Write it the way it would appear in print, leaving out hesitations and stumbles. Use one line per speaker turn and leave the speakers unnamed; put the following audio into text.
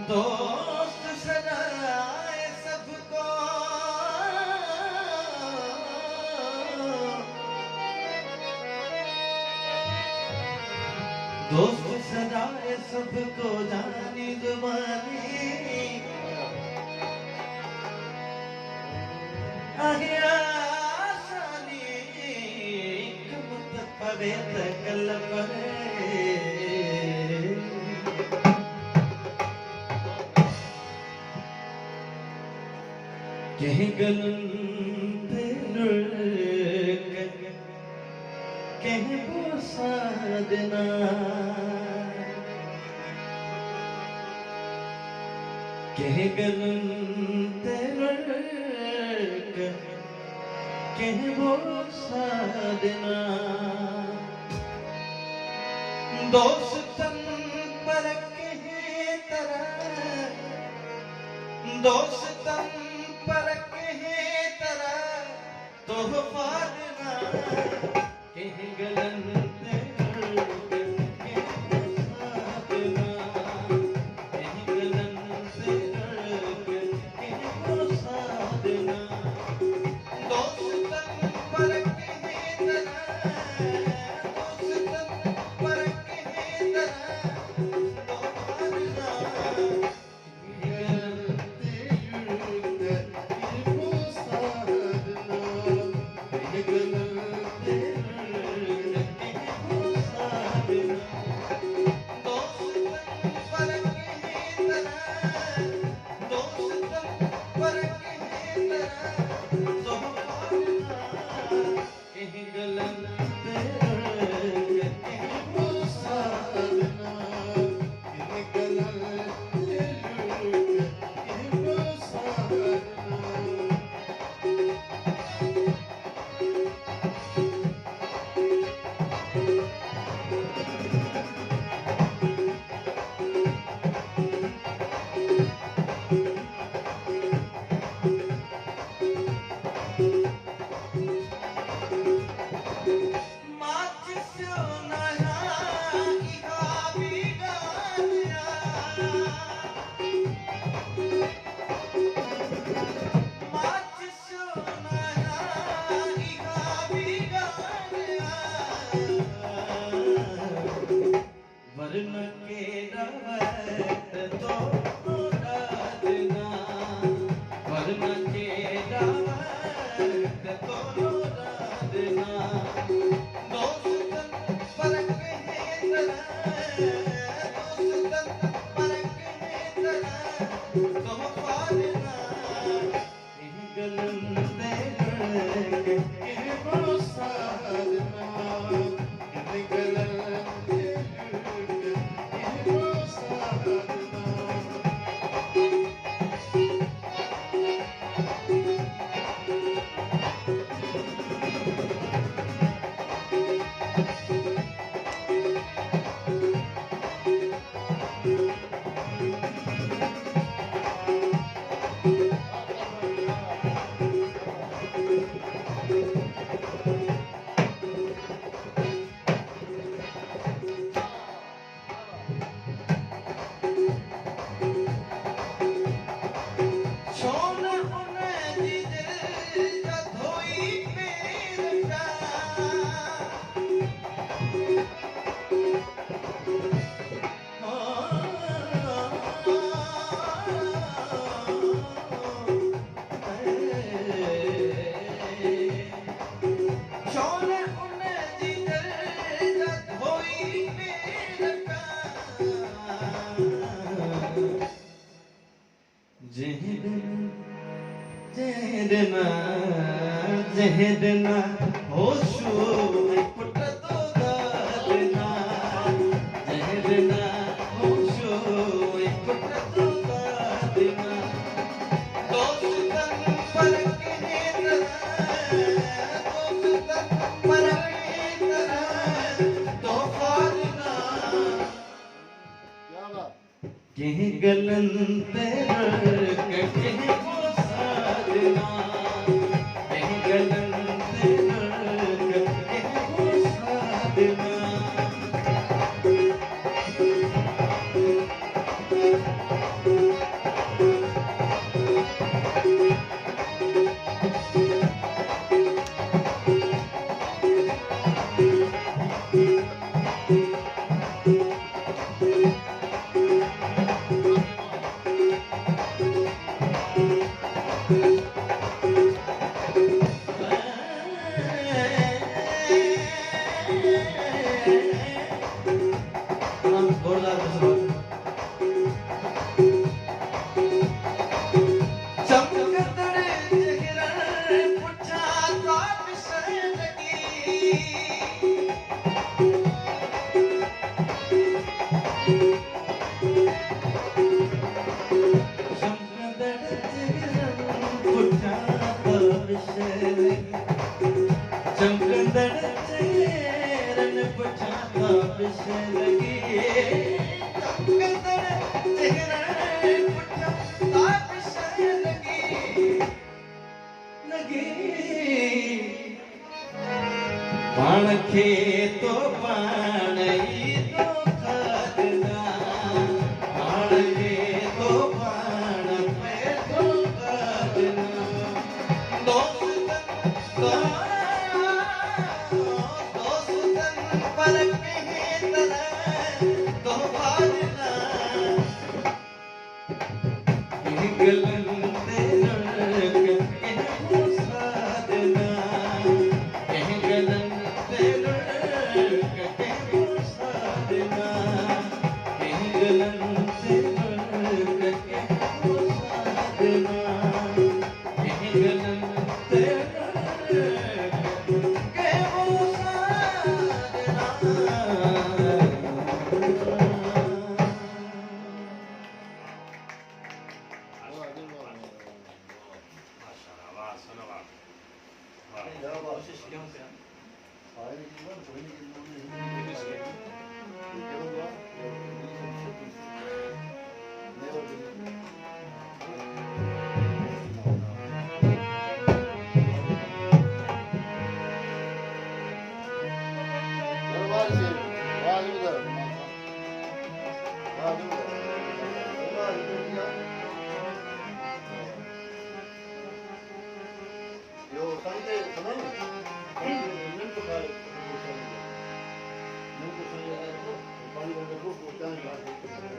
दोस्त सजाए सबको, दोस्त सजाए सबको जानी जुबानी आगे आसानी कब तक पवे कल परे कह गलंदे कह बोसा देना कह गलंदे कह बोसा देना दोस्तन पर कह तरह दोस्तन पर कहे तरह तोहफा देना कह गलंदे जहदना होशो पुट तो गालना जहरना होशो पुट तो गालना दोस्तन पर के दोस्तन पर के तोफाना कह गलन तेरे कह वो साधना कह गलन तेरे कह वो साधना तो पानी तो खादना पान के तो पान पे तो खादना दोस्तन पर के तो खादना गलन तेरे कह वो साधना कह गलन
Thank you.